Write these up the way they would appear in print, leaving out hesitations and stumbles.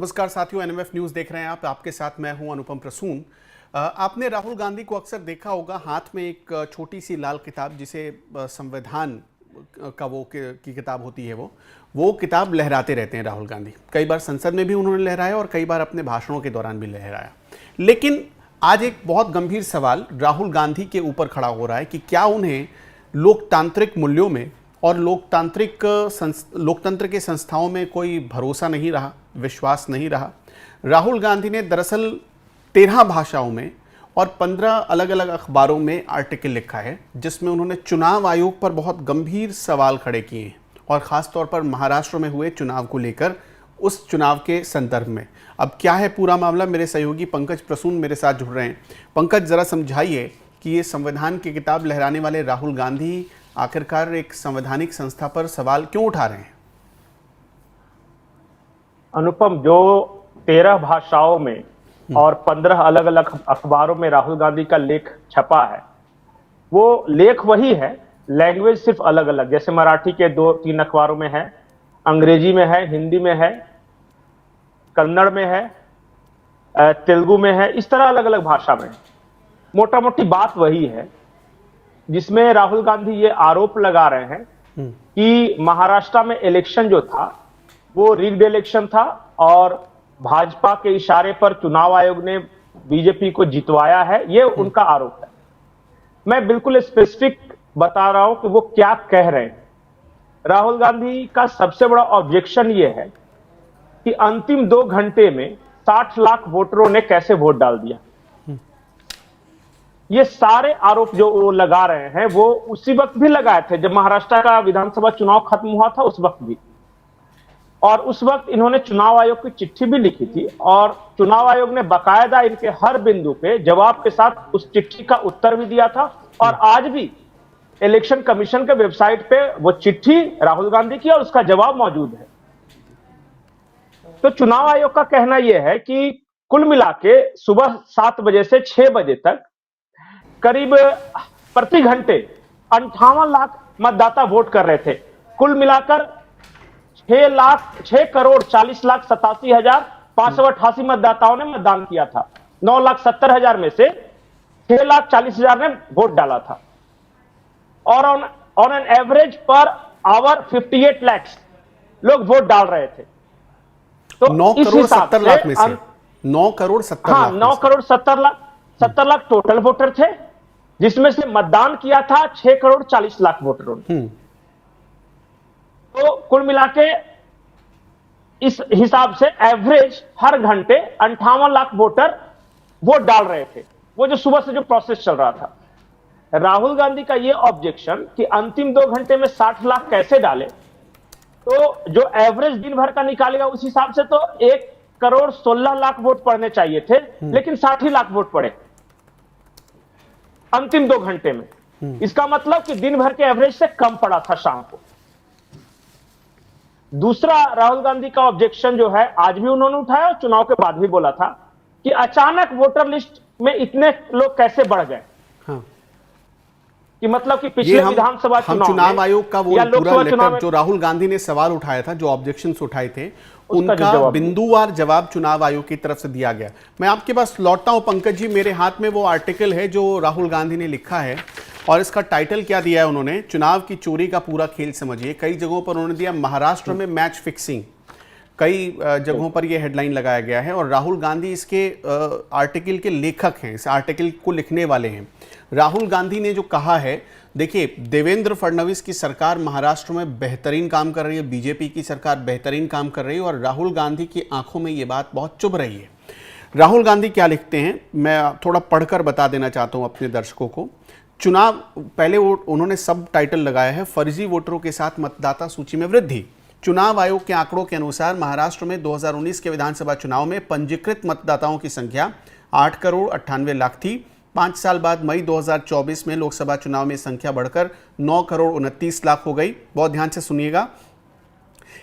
नमस्कार साथियों, NMF news देख रहे हैं आप। आपके साथ मैं हूं अनुपम प्रसून। आपने राहुल गांधी को अक्सर देखा होगा हाथ में एक छोटी सी लाल किताब, जिसे संविधान का की किताब होती है, वो किताब लहराते रहते हैं राहुल गांधी। कई बार संसद में भी उन्होंने लहराया और कई बार अपने भाषणों के दौरान भी लहराया। लेकिन आज एक बहुत गंभीर सवाल राहुल गांधी के ऊपर खड़ा हो रहा है कि क्या उन्हें लोकतांत्रिक मूल्यों में और लोकतंत्र के संस्थाओं में कोई भरोसा नहीं रहा, विश्वास नहीं रहा। राहुल गांधी ने दरअसल 13 भाषाओं में और 15 अलग अलग अखबारों में आर्टिकल लिखा है, जिसमें उन्होंने चुनाव आयोग पर बहुत गंभीर सवाल खड़े किए हैं और ख़ास तौर पर महाराष्ट्र में हुए चुनाव को लेकर, उस चुनाव के संदर्भ में। अब क्या है पूरा मामला, मेरे सहयोगी पंकज प्रसून मेरे साथ जुड़ रहे हैं। पंकज, ज़रा समझाइए कि ये संविधान की किताब लहराने वाले राहुल गांधी आखिरकार एक संवैधानिक संस्था पर सवाल क्यों उठा रहे हैं? अनुपम, जो 13 भाषाओं में और 15 अलग अलग अखबारों में राहुल गांधी का लेख छपा है, वो लेख वही है, लैंग्वेज सिर्फ अलग अलग। जैसे मराठी के 2-3 अखबारों में है, अंग्रेजी में है, हिंदी में है, कन्नड़ में है, तेलुगु में है, इस तरह अलग अलग भाषा में। मोटा मोटी बात वही है, जिसमें राहुल गांधी ये आरोप लगा रहे हैं कि महाराष्ट्र में इलेक्शन जो था वो रिग्ड इलेक्शन था और भाजपा के इशारे पर चुनाव आयोग ने बीजेपी को जितवाया है। ये उनका आरोप है। मैं बिल्कुल स्पेसिफिक बता रहा हूं कि वो क्या कह रहे हैं। राहुल गांधी का सबसे बड़ा ऑब्जेक्शन ये है कि अंतिम 2 घंटे में 60 लाख वोटरों ने कैसे वोट डाल दिया। ये सारे आरोप जो वो लगा रहे हैं वो उसी वक्त भी लगाए थे जब महाराष्ट्र का विधानसभा चुनाव खत्म हुआ था, उस वक्त भी। और उस वक्त इन्होंने चुनाव आयोग की चिट्ठी भी लिखी थी और चुनाव आयोग ने बाकायदा इनके हर बिंदु पे जवाब के साथ उस चिट्ठी का उत्तर भी दिया था। और आज भी इलेक्शन कमीशन के वेबसाइट पे वो चिट्ठी राहुल गांधी की और उसका जवाब मौजूद है। तो चुनाव आयोग का कहना यह है कि कुल मिला के सुबह 7 बजे से 6 बजे तक करीब प्रति घंटे 58 लाख मतदाता वोट कर रहे थे। कुल मिलाकर 6,40,40,87,588 मतदाताओं ने मतदान किया था। 9,70,000 में से 6,40,000 ने वोट डाला था और on an average per hour 58 lakh लोग वोट डाल रहे थे। तो 9 करोड़ 70 लाख में से 9 करोड़ 70 लाख 9 करोड़ 70 लाख टोटल वोटर थे, जिसमें से मतदान किया था 6 करोड़ 40 लाख वोटरों ने। तो कुल मिला के इस हिसाब से एवरेज हर घंटे 58 लाख वोटर वोट डाल रहे थे। वो जो सुबह से जो प्रोसेस चल रहा था, राहुल गांधी का ये ऑब्जेक्शन कि अंतिम 2 घंटे में 60 लाख कैसे डाले, तो जो एवरेज दिन भर का निकालेगा उस हिसाब से तो 1 करोड़ 16 लाख वोट पड़ने चाहिए थे, लेकिन 60 लाख वोट पड़े अंतिम 2 घंटे में। इसका मतलब कि दिन भर के एवरेज से कम पड़ा था शाम को। दूसरा राहुल गांधी का ऑब्जेक्शन जो है, आज भी उन्होंने उठाया और चुनाव के बाद भी बोला था कि अचानक वोटर लिस्ट में इतने लोग कैसे बढ़ गए। हाँ। कि मतलब कि पिछले विधानसभा चुनाव आयोग का वो पूरा लेटर जो राहुल गांधी ने सवाल उठाया था, जो ऑब्जेक्शंस उठाए थे, उनका बिंदुवार जवाब चुनाव आयोग की तरफ से दिया गया। मैं आपके पास लौटता हूं पंकज जी। मेरे हाथ में वो आर्टिकल है जो राहुल गांधी ने लिखा है और इसका टाइटल क्या दिया है उन्होंने, चुनाव की चोरी का पूरा खेल समझिए। कई जगहों पर उन्होंने दिया महाराष्ट्र में मैच फिक्सिंग, कई जगहों पर यह हेडलाइन लगाया गया है और राहुल गांधी इसके आर्टिकल के लेखक हैं, इस आर्टिकल को लिखने वाले हैं। राहुल गांधी ने जो कहा है, देखिए, देवेंद्र फडणवीस की सरकार महाराष्ट्र में बेहतरीन काम कर रही है, बीजेपी की सरकार बेहतरीन काम कर रही है और राहुल गांधी की आंखों में ये बात बहुत चुभ रही है। राहुल गांधी क्या लिखते हैं, मैं थोड़ा पढ़कर बता देना चाहता हूं अपने दर्शकों को। चुनाव पहले उन्होंने सब टाइटल लगाया है, फर्जी वोटरों के साथ मतदाता सूची में वृद्धि। चुनाव आयोग के आंकड़ों के अनुसार महाराष्ट्र में 2019 के विधानसभा चुनाव में पंजीकृत मतदाताओं की संख्या 8 करोड़ 98 लाख थी। 5 साल बाद मई 2024 में लोकसभा चुनाव में संख्या बढ़कर 9 करोड़ 29 लाख हो गई। बहुत ध्यान से सुनिएगा।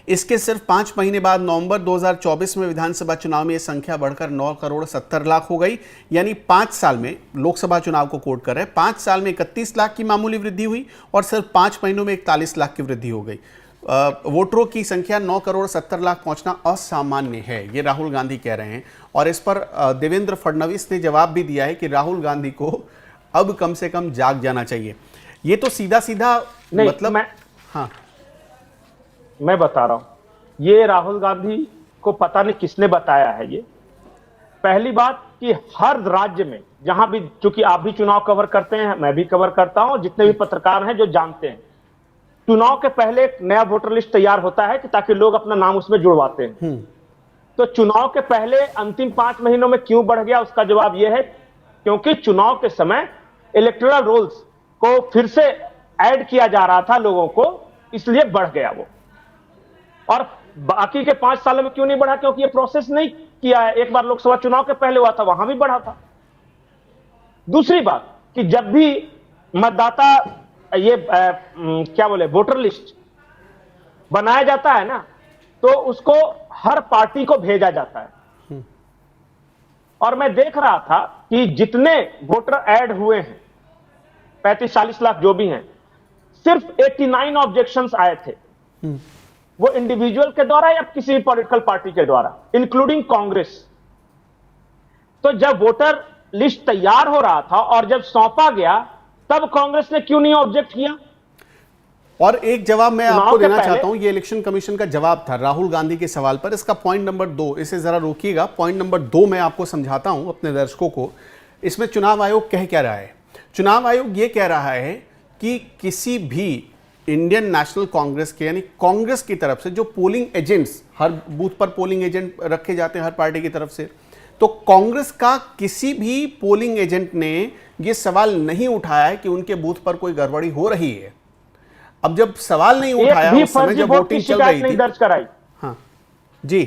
इसके सिर्फ 5 महीने बाद नवंबर 2024 में विधानसभा चुनाव में यह संख्या बढ़कर 9 करोड़ 70 लाख हो गई। यानी 5 साल में, लोकसभा चुनाव को कोट कर रहे हैं, 5 साल में 31 लाख की मामूली वृद्धि हुई और सिर्फ 5 महीनों में 41 लाख की वृद्धि हो गई। वोटरों की संख्या 9 करोड़ 70 लाख पहुंचना असामान्य है, ये राहुल गांधी कह रहे हैं। और इस पर देवेंद्र फडणवीस ने जवाब भी दिया है कि राहुल गांधी को अब कम से कम जाग जाना चाहिए। ये तो सीधा सीधा मतलब मैं बता रहा हूं, ये राहुल गांधी को पता नहीं किसने बताया है। ये पहली बात कि हर राज्य में जहां भी, चूंकि आप भी चुनाव कवर करते हैं, मैं भी कवर करता हूं, जितने भी पत्रकार हैं जो जानते हैं, चुनाव के पहले एक नया वोटर लिस्ट तैयार होता है कि ताकि लोग अपना नाम उसमें जुड़वाते हैं। तो चुनाव के पहले अंतिम 5 महीनों में क्यों बढ़ गया, उसका जवाब यह है क्योंकि चुनाव के समय इलेक्टोरल रोल्स को फिर से ऐड किया जा रहा था लोगों को, इसलिए बढ़ गया वो। और बाकी के 5 सालों में क्यों नहीं बढ़ा, क्योंकि ये प्रोसेस नहीं किया है। एक बार लोकसभा चुनाव के पहले हुआ था, वहां भी बढ़ा था। दूसरी बात कि जब भी मतदाता ये क्या बोले वोटर लिस्ट बनाया जाता है ना, तो उसको हर पार्टी को भेजा जाता है। और मैं देख रहा था कि जितने वोटर ऐड हुए हैं 35-40 लाख जो भी हैं, सिर्फ 89 ऑब्जेक्शंस आए थे, वो इंडिविजुअल के द्वारा या किसी भी पॉलिटिकल पार्टी के द्वारा, इंक्लूडिंग कांग्रेस। तो जब वोटर लिस्ट तैयार हो रहा था और जब सौंपा गया, तब कांग्रेस ने क्यों नहीं ऑब्जेक्ट किया? और एक जवाब मैं आपको देना चाहता हूं, ये इलेक्शन कमीशन का जवाब था राहुल गांधी के सवाल पर। इसका पॉइंट नंबर 2, इसे जरा रोकिएगा। पॉइंट नंबर 2 मैं आपको समझाता हूं अपने दर्शकों को। इसमें चुनाव आयोग कह क्या रहा है? चुनाव आयोग ये कह रहा है कि किसी भी इंडियन नेशनल कांग्रेस के, यानी कांग्रेस की तरफ से जो पोलिंग एजेंट्स, हर बूथ पर पोलिंग एजेंट रखे जाते हैं हर पार्टी की तरफ से, तो कांग्रेस का किसी भी पोलिंग एजेंट ने यह सवाल नहीं उठाया है कि उनके बूथ पर कोई गड़बड़ी हो रही है। अब जब सवाल नहीं उठाया, उस समय जब वोटिंग चल रही थी, दर्ज कराई, हाँ जी,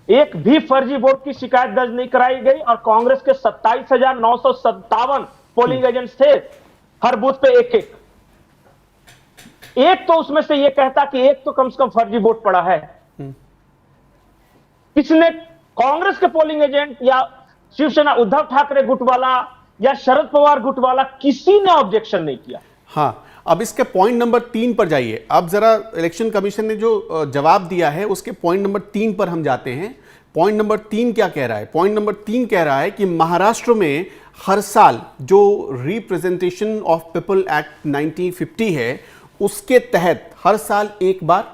एक भी फर्जी वोट की शिकायत दर्ज नहीं कराई गई। और कांग्रेस के 27,957 पोलिंग एजेंट्स थे, हर बूथ पे एक तो उसमें से ये कहता कि एक तो कम से कम फर्जी वोट पड़ा है। किसने, कांग्रेस के पोलिंग एजेंट या शिवसेना उद्धव ठाकरे गुट वाला या शरद पवार गुट वाला, किसी ने ऑब्जेक्शन नहीं किया। हाँ, अब इसके पॉइंट नंबर 3 पर जाइए। अब जरा इलेक्शन कमीशन ने जो जवाब दिया है उसके पॉइंट नंबर 3 पर हम जाते हैं। पॉइंट नंबर 3 क्या कह रहा है? पॉइंट नंबर 3 कह रहा है कि महाराष्ट्र में हर साल जो रिप्रेजेंटेशन ऑफ पीपल एक्ट 1950 है, उसके तहत हर साल एक बार,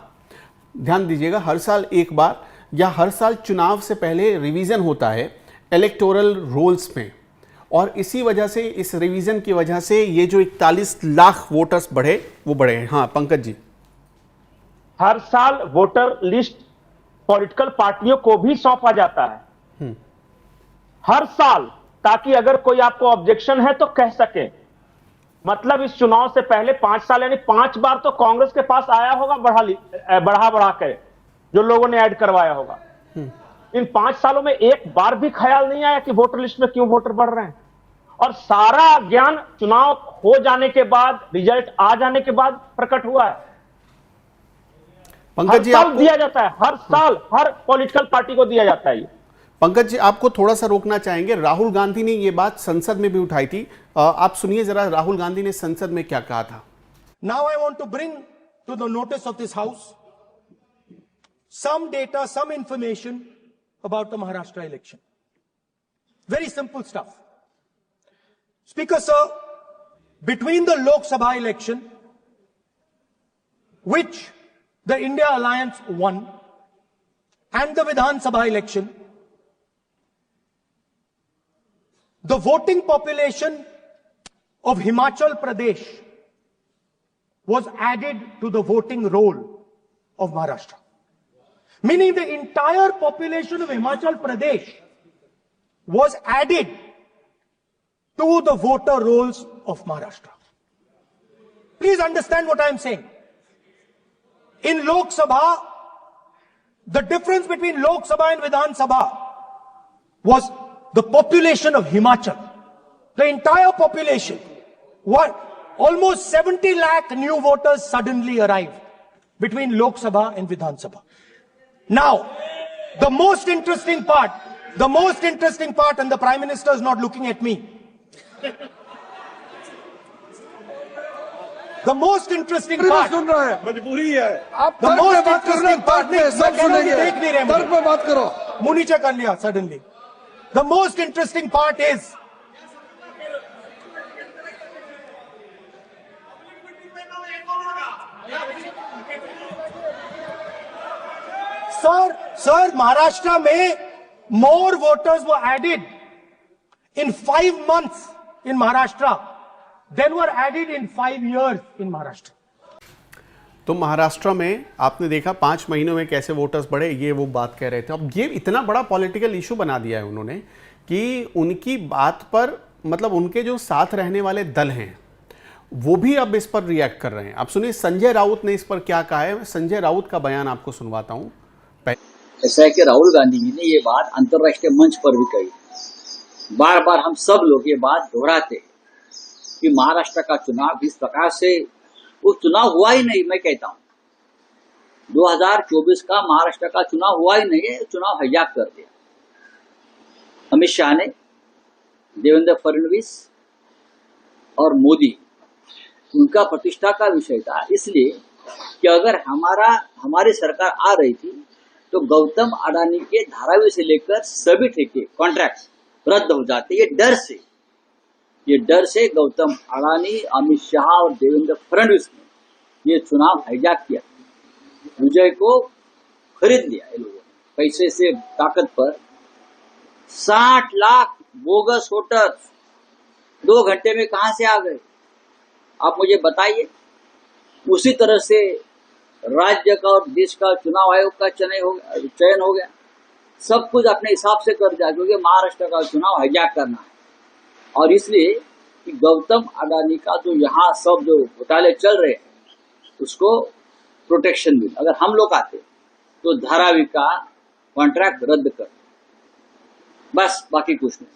ध्यान दीजिएगा, हर साल एक बार या हर साल चुनाव से पहले रिवीजन होता है इलेक्टोरल रोल्स में। और इसी वजह से, इस रिवीजन की वजह से ये जो 41 लाख वोटर्स बढ़े, वो बढ़े हैं। हाँ पंकज जी, हर साल वोटर लिस्ट पॉलिटिकल पार्टियों को भी सौंपा जाता है, हर साल, ताकि अगर कोई आपको ऑब्जेक्शन है तो कह सके। मतलब इस चुनाव से पहले 5 साल, यानी 5 बार तो कांग्रेस के पास आया होगा बढ़ा के जो लोगों ने ऐड करवाया होगा। इन 5 सालों में एक बार भी ख्याल नहीं आया कि वोटर लिस्ट में क्यों वोटर बढ़ रहे हैं। और सारा ज्ञान चुनाव हो जाने के बाद, रिजल्ट आ जाने के बाद प्रकट हुआ है। पंकज जी, आपको दिया जाता है, हर साल हर पॉलिटिकल पार्टी को दिया जाता है। पंकज जी, आपको थोड़ा सा रोकना चाहेंगे। राहुल गांधी ने ये बात संसद में भी उठाई थी, आप सुनिए जरा राहुल गांधी ने संसद में क्या कहा था। Now I want to bring to the notice of this house some data, some information about the Maharashtra election. Very simple stuff. Speaker sir, between the Lok Sabha election, which the India Alliance won, and the Vidhan Sabha election, the voting population of Himachal Pradesh was added to the voting roll of Maharashtra. Meaning the entire population of Himachal Pradesh was added to the voter rolls of Maharashtra. Please understand what I am saying. In Lok Sabha, the difference between Lok Sabha and Vidhan Sabha was the population of Himachal. The entire population, almost 70 lakh new voters suddenly arrived between Lok Sabha and Vidhan Sabha. Now, the most interesting part, and the Prime Minister is not looking at me. The most interesting part, सुन रहे हैं, मजबूरी है। आप the तर्क most पे बात कर रहे हैं, interesting बाद part, में सब सुनेंगे, देख नहीं रहे तर्क पे बात करो। मुंह नीचे कर लिया suddenly. The most interesting part is Sir, Maharashtra में more voters were added in 5 months in Maharashtra than were added in 5 years in Maharashtra. तो महाराष्ट्र में आपने देखा 5 महीनों में कैसे वोटर्स बढ़े, ये वो बात कह रहे थे। अब ये इतना बड़ा पॉलिटिकल इशू बना दिया है उन्होंने कि उनकी बात पर, मतलब उनके जो साथ रहने वाले दल हैं वो भी अब इस पर रिएक्ट कर रहे हैं। आप सुनिए संजय राउत ने इस पर क्या कहा है। संजय राउत का बयान आपको सुनवाता हूं। ऐसा है कि राहुल गांधी जी ने ये बात अंतर्राष्ट्रीय मंच पर भी कही। बार बार हम सब लोग ये बात दोहराते कि महाराष्ट्र का चुनाव इस प्रकार से, वो चुनाव हुआ ही नहीं। मैं कहता हूं 2024 का महाराष्ट्र का चुनाव हुआ ही नहीं है, चुनाव हाईजैक कर दिया अमित शाह ने, देवेंद्र फडणवीस और मोदी। उनका प्रतिष्ठा का विषय था, इसलिए कि अगर हमारी सरकार आ रही थी तो गौतम अडानी के धारावी से लेकर सभी ठेके कॉन्ट्रैक्ट रद्द हो जाते। ये डर से गौतम अडानी, अमित शाह और देवेंद्र फडणवीस ने ये चुनाव हाईजैक किया, विजय को खरीद लिया। ये लोगों ने पैसे से ताकत पर 60 लाख बोगस वोटर्स 2 घंटे में कहां से आ गए, आप मुझे बताइए। उसी तरह से राज्य का और देश का चुनाव आयोग का चयन हो गया। सब कुछ अपने हिसाब से कर दिया, क्योंकि महाराष्ट्र का चुनाव हाईजैक करना है। और इसलिए कि गौतम अडानी का जो यहाँ सब जो घोटाले चल रहे हैं उसको प्रोटेक्शन मिले। अगर हम लोग आते तो धारावी का कॉन्ट्रैक्ट रद्द कर, बस, बाकी कुछ नहीं।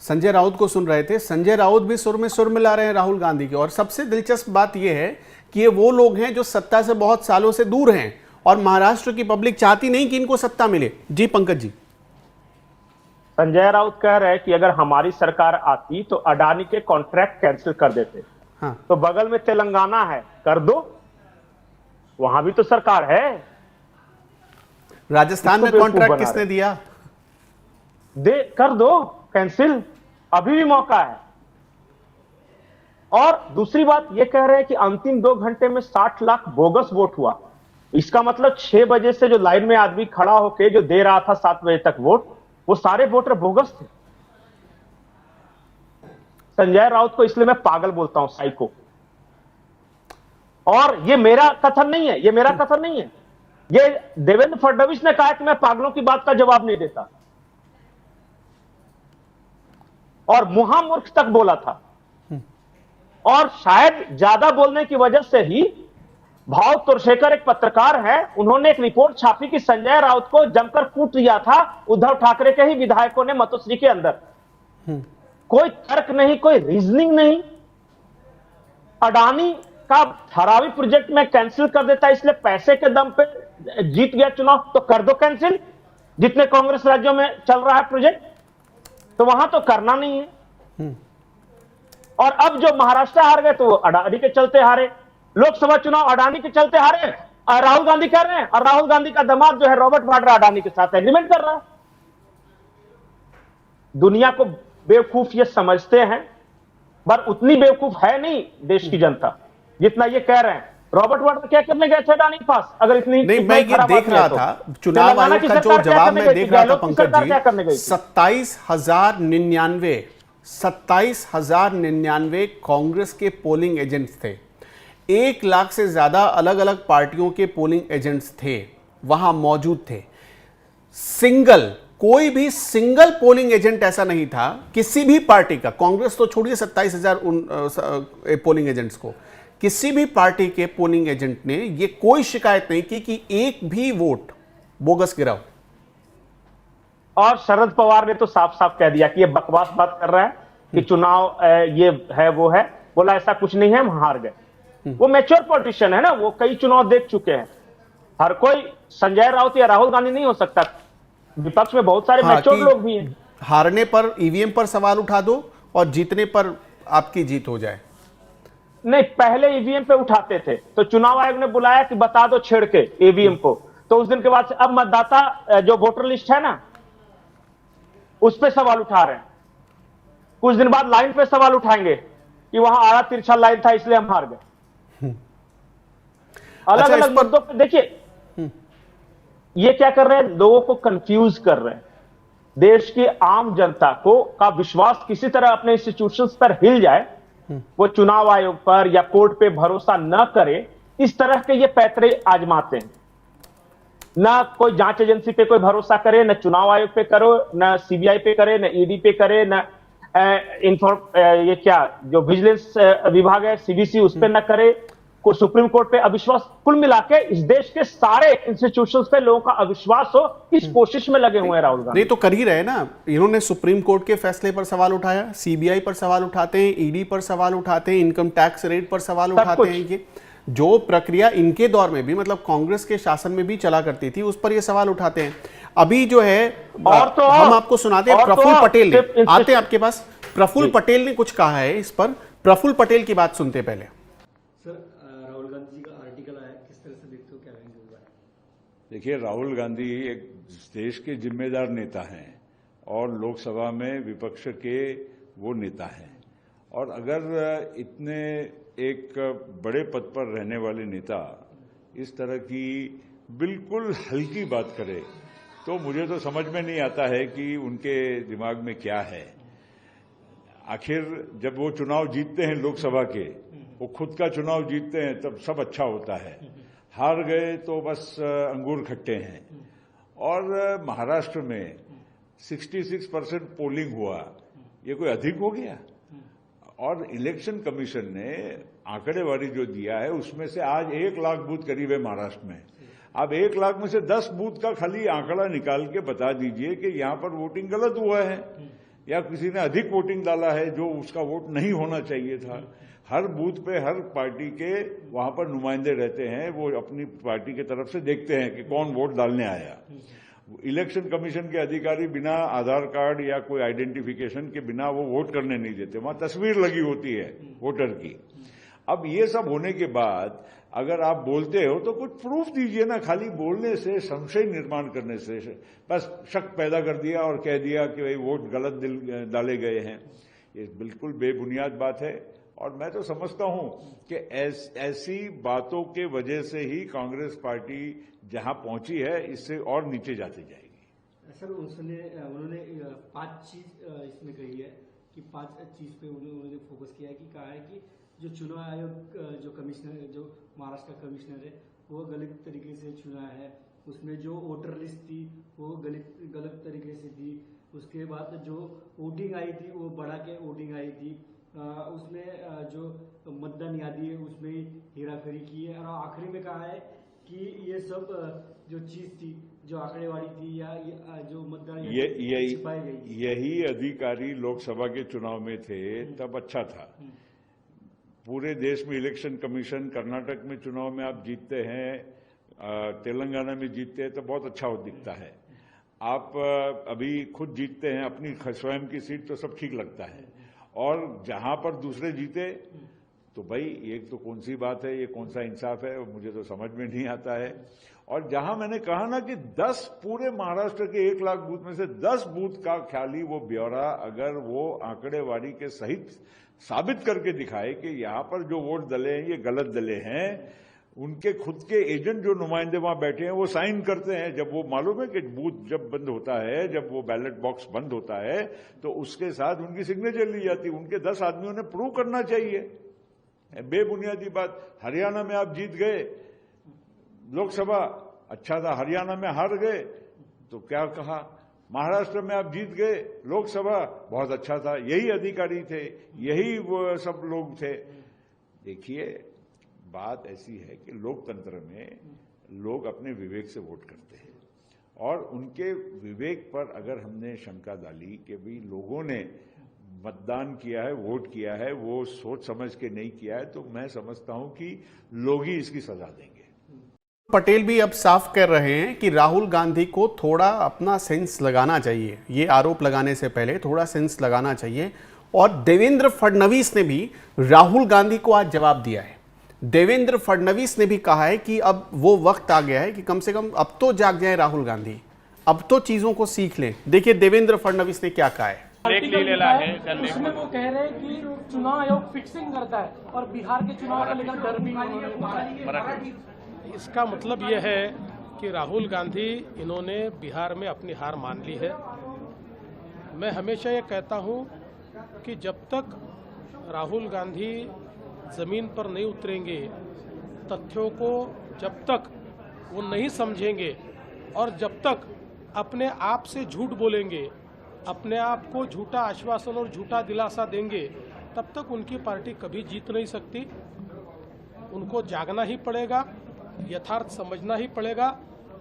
संजय राउत को सुन रहे थे। संजय राउत भी सुर में सुर मिला रहे हैं राहुल गांधी के। और सबसे दिलचस्प बात यह है कि ये वो लोग हैं जो सत्ता से बहुत सालों से दूर हैं और महाराष्ट्र की पब्लिक चाहती नहीं कि इनको सत्ता मिले। जी पंकज जी। संजय राउत कह रहे हैं कि अगर हमारी सरकार आती तो अडानी के कॉन्ट्रैक्ट कैंसिल कर देते। हाँ। तो बगल में तेलंगाना है, कर दो, वहां भी तो सरकार है। राजस्थान में कॉन्ट्रैक्ट किसने दिया? कर दो कैंसिल, अभी भी मौका है। और दूसरी बात ये कह रहे हैं कि अंतिम 2 घंटे में 60 लाख बोगस वोट हुआ। इसका मतलब 6 बजे से जो लाइन में आदमी खड़ा होके जो दे रहा था 7 बजे तक वोट, वो सारे वोटर बोगस थे। संजय राउत को इसलिए मैं पागल बोलता हूं, साइको। और ये मेरा कथन नहीं है, ये देवेंद्र फडणवीस ने कहा कि मैं पागलों की बात का जवाब नहीं देता, और मुहामूर्ख तक बोला था। और शायद ज्यादा बोलने की वजह से ही भाव तोरशेखर एक पत्रकार है, उन्होंने एक रिपोर्ट छापी कि संजय राउत को जमकर कूट दिया था उद्धव ठाकरे के ही विधायकों ने मतोश्री के अंदर। कोई तर्क नहीं, कोई रीजनिंग नहीं। अडानी का धारावी प्रोजेक्ट में कैंसिल कर देता, इसलिए पैसे के दम पे जीत गया चुनाव, तो कर दो कैंसिल। जितने कांग्रेस राज्यों में चल रहा है प्रोजेक्ट, तो वहां तो करना नहीं है। और अब जो महाराष्ट्र हार गए तो अडानी के चलते हारे। लोकसभा चुनाव अडानी के चलते हारे, और राहुल गांधी कर रहे हैं। और राहुल गांधी का दामाद जो है रॉबर्ट वाड्रा, अडानी के साथ एग्रीमेंट कर रहा है। दुनिया को बेवकूफ ये समझते हैं, पर उतनी बेवकूफ है नहीं देश की जनता जितना ये कह रहे हैं। रॉबर्ट वाड्रा क्या करने गए थे अडानी के पास? अगर इतनी नहीं, मैं ये देख रहा था चुनाव आयोग का जो जवाब मैं देख रहा था पंकज जी, 27,099 कांग्रेस के पोलिंग एजेंट्स थे। 1 लाख से ज्यादा अलग अलग पार्टियों के पोलिंग एजेंट्स थे, वहां मौजूद थे। कोई भी सिंगल पोलिंग एजेंट ऐसा नहीं था किसी भी पार्टी का। कांग्रेस तो छोड़िए 27,000 पोलिंग एजेंट्स को, किसी भी पार्टी के पोलिंग एजेंट ने ये कोई शिकायत नहीं की कि एक भी वोट बोगस गिरा हो। और शरद पवार ने तो साफ साफ कह दिया कि ये बकवास बात कर रहा है कि चुनाव ये है वो है। बोला ऐसा कुछ नहीं है, हम हार गए। वो मैच्योर पॉलिटिशियन है ना, वो कई चुनाव देख चुके हैं। हर कोई संजय राउत या राहुल गांधी नहीं हो सकता, विपक्ष में बहुत सारे मैच्योर लोग भी हैं। हारने पर ईवीएम पर सवाल उठा दो और जीतने पर आपकी जीत हो जाए। नहीं, पहले ईवीएम पे उठाते थे, तो चुनाव आयोग ने बुलाया कि बता दो छेड़ के ईवीएम को, तो उस दिन के बाद से अब मतदाता जो वोटर लिस्ट है ना, उस पे सवाल उठा रहे हैं। कुछ दिन बाद लाइन पे सवाल उठाएंगे कि वहां आड़ा तिरछा लाइन था इसलिए हम हार गए। अलग अलग मुद्दों पे देखिए ये क्या कर रहे हैं, लोगों को कंफ्यूज कर रहे हैं। देश की आम जनता को का विश्वास किसी तरह अपने इंस्टीट्यूशंस पर हिल जाए, वो चुनाव आयोग पर या कोर्ट पे भरोसा न करे, इस तरह के ये पैतरे आजमाते हैं। ना कोई जांच एजेंसी पे कोई भरोसा करे, न चुनाव आयोग पे करो, न सीबीआई पे करे, न ईडी पे करे, न ये क्या जो विजिलेंस विभाग है सीबीसी उस पे न करे, को सुप्रीम कोर्ट पे अविश्वास। कुल मिला के इस देश के सारे इंस्टीट्यूशंस पे लोगों का अविश्वास हो, इस कोशिश में लगे हुए हैं राहुल गांधी। नहीं तो कर ही रहे ना, इन्होंने सुप्रीम कोर्ट के फैसले पर सवाल उठाया, सीबीआई पर सवाल उठाते हैं, ईडी पर सवाल उठाते हैं, इनकम टैक्स रेट पर सवाल उठाते हैं। ये जो प्रक्रिया इनके दौर में भी, मतलब कांग्रेस के शासन में भी चला करती थी, उस पर ये सवाल उठाते हैं। अभी जो है और तो हम आपको सुनाते हैं, प्रफुल्ल पटेल ने, आते हैं आपके पास, प्रफुल्ल पटेल ने कुछ कहा है इस पर। प्रफुल्ल पटेल की बात सुनते पहले। सर, राहुल गांधी जी का आर्टिकल आया, किस तरह से देखते हो, क्या कहेंगे इस बारे? देखिए, राहुल गांधी एक देश के जिम्मेदार नेता हैं और लोकसभा में विपक्ष के वो नेता हैं, और अगर इतने एक बड़े पद पर रहने वाले नेता इस तरह की बिल्कुल हल्की बात करे, तो मुझे तो समझ में नहीं आता है कि उनके दिमाग में क्या है। आखिर जब वो चुनाव जीतते हैं लोकसभा के, वो खुद का चुनाव जीतते हैं, तब सब अच्छा होता है। हार गए तो बस अंगूर खट्टे हैं। और महाराष्ट्र में 66% पोलिंग हुआ, ये कोई अधिक हो गया? और इलेक्शन कमीशन ने आंकड़ेवारी जो दिया है उसमें से आज 1 लाख बूथ करीब है महाराष्ट्र में। अब 1 लाख में से 10 बूथ का खाली आंकड़ा निकाल के बता दीजिए कि यहां पर वोटिंग गलत हुआ है या किसी ने अधिक वोटिंग डाला है जो उसका वोट नहीं होना चाहिए था। हर बूथ पे हर पार्टी के वहां पर नुमाइंदे रहते हैं, वो अपनी पार्टी की तरफ से देखते हैं कि कौन वोट डालने आया। इलेक्शन कमीशन के अधिकारी बिना आधार कार्ड या कोई आइडेंटिफिकेशन के बिना वो वोट करने नहीं देते, वहां तस्वीर लगी होती है वोटर की। अब ये सब होने के बाद अगर आप बोलते हो तो कुछ प्रूफ दीजिए ना। खाली बोलने से, संशय निर्माण करने से बस शक पैदा कर दिया और कह दिया कि भाई वोट गलत डाले गए हैं, ये बिल्कुल बेबुनियाद बात है। और मैं तो समझता हूं कि ऐसी बातों के वजह से ही कांग्रेस पार्टी जहां पहुंची है, इससे और नीचे जाती जाएगी। सर, उन्होंने 5 चीज इसमें कही है कि 5 चीज पे उन्होंने फोकस किया है कि कहा है कि जो चुनाव आयोग जो कमिश्नर, जो महाराष्ट्र का कमिश्नर है, वो गलत तरीके से चुना है। उसमें जो वोटर लिस्ट थी वो गलत तरीके से थी। उसके बाद जो वोटिंग आई थी वो बढ़ा के वोटिंग आई थी। उसमें जो मतदान यादी है उसमें हेराफेरी की है। और आखिरी में कहा है कि ये सब जो चीज थी, जो आंकड़ेवारी थी या जो मतदान छिपाई गई, यही अधिकारी लोकसभा के चुनाव में थे तब अच्छा था। पूरे देश में इलेक्शन कमीशन, कर्नाटक में चुनाव में आप जीतते हैं, तेलंगाना में जीतते हैं तो बहुत अच्छा दिखता है। आप अभी खुद जीतते हैं अपनी स्वयं की सीट तो सब ठीक लगता है, और जहां पर दूसरे जीते तो भाई ये तो कौन सी बात है, ये कौन सा इंसाफ है, मुझे तो समझ में नहीं आता है। और जहां मैंने कहा ना कि 10 पूरे महाराष्ट्र के 1 लाख बूथ में से 10 बूथ का ख्याली वो ब्यौरा अगर वो आंकड़ेवारी के सहित साबित करके दिखाए कि यहां पर जो वोट डले हैं ये गलत डले हैं, उनके खुद के एजेंट जो नुमाइंदे वहां बैठे हैं वो साइन करते हैं। जब वो मालूम है कि बूथ जब बंद होता है, जब वो बैलेट बॉक्स बंद होता है तो उसके साथ उनकी सिग्नेचर ली जाती है। उनके 10 आदमियों ने प्रूव करना चाहिए। बेबुनियादी बात। हरियाणा में आप जीत गए लोकसभा, अच्छा था। हरियाणा में हार गए तो क्या कहा, महाराष्ट्र में आप जीत गए लोकसभा, बहुत अच्छा था। यही अधिकारी थे, यही वो सब लोग थे। देखिए, बात ऐसी है कि लोकतंत्र में लोग अपने विवेक से वोट करते हैं, और उनके विवेक पर अगर हमने शंका डाली कि भाई लोगों ने मतदान किया है, वोट किया है, वो सोच समझ के नहीं किया है, तो मैं समझता हूं कि लोग ही इसकी सजा देंगे। पटेल भी अब साफ कर रहे हैं कि राहुल गांधी को थोड़ा अपना सेंस लगाना चाहिए, ये आरोप लगाने से पहले थोड़ा सेंस लगाना चाहिए। और देवेंद्र फडणवीस ने भी राहुल गांधी को आज जवाब दिया है। देवेंद्र फडणवीस ने भी कहा है कि अब वो वक्त आ गया है कि कम से कम अब तो जाग जाए राहुल गांधी, अब तो चीजों को सीख लें। देखिए देवेंद्र फडणवीस ने क्या कहा है। उसमें वो कह रहे हैं कि चुनाव आयोग फिक्सिंग करता है और बिहार के चुनाव का लेकर डर भी उन्होंने बताया। इसका मतलब यह है कि राहुल गांधी इन्होंने बिहार में अपनी हार मान ली है। मैं हमेशा ये कहता हूं कि जब तक राहुल गांधी जमीन पर नहीं उतरेंगे, तथ्यों को जब तक वो नहीं समझेंगे और जब तक अपने आप से झूठ बोलेंगे, अपने आप को झूठा आश्वासन और झूठा दिलासा देंगे, तब तक उनकी पार्टी कभी जीत नहीं सकती। उनको जागना ही पड़ेगा, यथार्थ समझना ही पड़ेगा,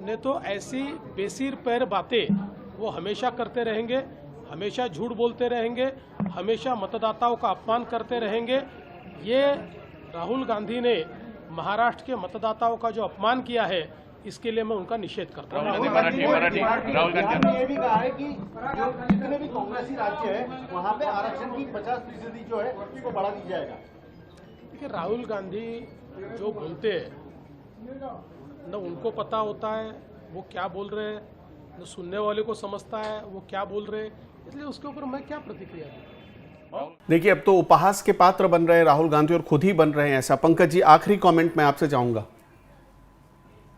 नहीं तो ऐसी बेसिर पैर बातें वो हमेशा करते रहेंगे, हमेशा झूठ बोलते रहेंगे, हमेशा मतदाताओं का अपमान करते रहेंगे। ये राहुल गांधी ने महाराष्ट्र के मतदाताओं का जो अपमान किया है, इसके लिए मैं उनका निषेध करता हूँ। राहुल गांधी ने ये भी कहा है कि जो जितने भी कांग्रेसी राज्य है वहाँ पे आरक्षण की 50% जो है उसको बढ़ा दी जाएगा। देखिए राहुल गांधी जो बोलते हैं न उनको पता होता है वो क्या बोल रहे हैं, न सुनने वाले को समझता है वो क्या बोल रहे हैं, इसलिए उसके ऊपर मैं क्या प्रतिक्रिया दूं। देखिए अब तो उपहास के पात्र बन रहे हैं राहुल गांधी और खुद ही बन रहे हैं ऐसा। पंकज जी आखिरी कमेंट मैं आपसे चाहूंगा।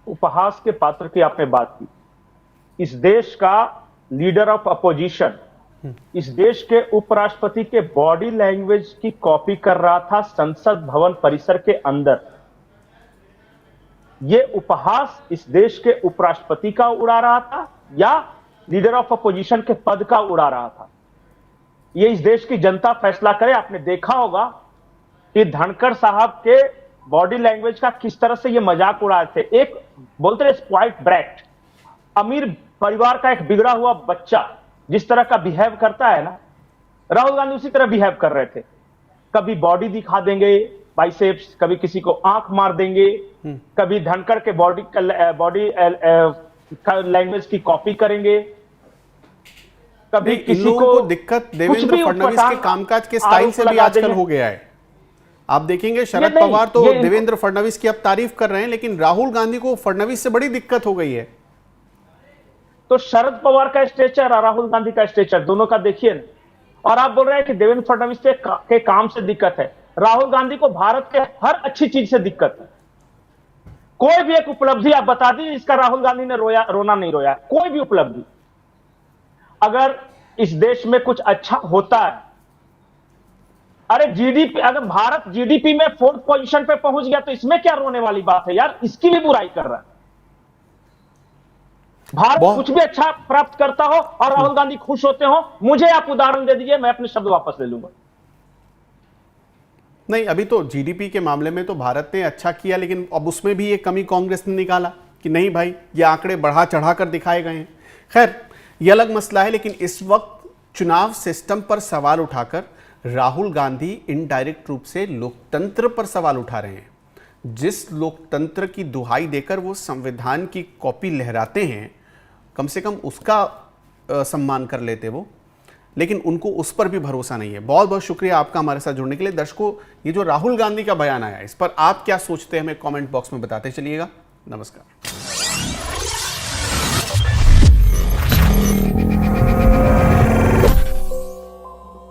उपहास के पात्र की आपने बात की। इस देश का लीडर ऑफ अपोजिशन इस देश के उपराष्ट्रपति के बॉडी लैंग्वेज की कॉपी कर रहा था संसद भवन परिसर के अंदर। यह उपहास इस देश के उपराष्ट्रपति का उड़ा रहा था या लीडर ऑफ अपोजिशन के पद का उड़ा रहा था, यह इस देश की जनता फैसला करे। आपने देखा होगा कि धनखड़ साहब के बॉडी लैंग्वेज का किस तरह से ये मजाक उड़ाए थे। एक बोलते हैं स्पॉइल्ड ब्रैट, अमीर परिवार का एक बिगड़ा हुआ बच्चा जिस तरह का बिहेव करता है ना, राहुल गांधी उसी तरह बिहेव कर रहे थे। कभी बॉडी दिखा देंगे बाइसेप्स, कभी किसी को आंख मार देंगे, कभी धनखड़ के बॉडी लैंग्वेज की कॉपी करेंगे, कभी किसी को दिक्कत देवेंद्र फडणवीस के कामकाज के स्टाइल से भी आजकल हो गया है। आप देखेंगे शरद पवार तो देवेंद्र फडणवीस की अब तारीफ कर रहे हैं, लेकिन राहुल गांधी को फडणवीस से बड़ी दिक्कत हो गई है। तो शरद पवार का स्टेचर और राहुल गांधी का स्टेचर दोनों का देखिए ना, और आप बोल रहे हैं कि देवेंद्र फडणवीस के काम से दिक्कत है। राहुल गांधी को भारत के हर अच्छी चीज से दिक्कत है। कोई भी एक उपलब्धि आप बता दीजिए जिसका राहुल गांधी ने रोना नहीं रोया, कोई भी उपलब्धि। अगर इस देश में कुछ अच्छा होता है, अरे जीडीपी, अगर भारत जीडीपी में 4th पोजीशन पे पहुंच गया तो इसमें क्या रोने वाली बात है यार, इसकी भी बुराई कर रहा है। भारत कुछ भी अच्छा प्राप्त करता हो और राहुल गांधी खुश होते हो, मुझे आप उदाहरण दे दीजिए, मैं अपने शब्द वापस ले लूंगा। नहीं, अभी तो जीडीपी के मामले में तो भारत ने अच्छा किया, लेकिन अब उसमें भी एक कमी कांग्रेस ने निकाला कि नहीं भाई ये आंकड़े बढ़ा चढ़ाकर दिखाए गए हैं। खैर ये अलग मसला है, लेकिन इस वक्त चुनाव सिस्टम पर सवाल उठाकर राहुल गांधी इनडायरेक्ट रूप से लोकतंत्र पर सवाल उठा रहे हैं। जिस लोकतंत्र की दुहाई देकर वो संविधान की कॉपी लहराते हैं, कम से कम उसका सम्मान कर लेते वो, लेकिन उनको उस पर भी भरोसा नहीं है। बहुत बहुत शुक्रिया आपका हमारे साथ जुड़ने के लिए। दर्शकों, ये जो राहुल गांधी का बयान आया, इस पर आप क्या सोचते हैं हमें कमेंट बॉक्स में बताते चलिएगा। नमस्कार।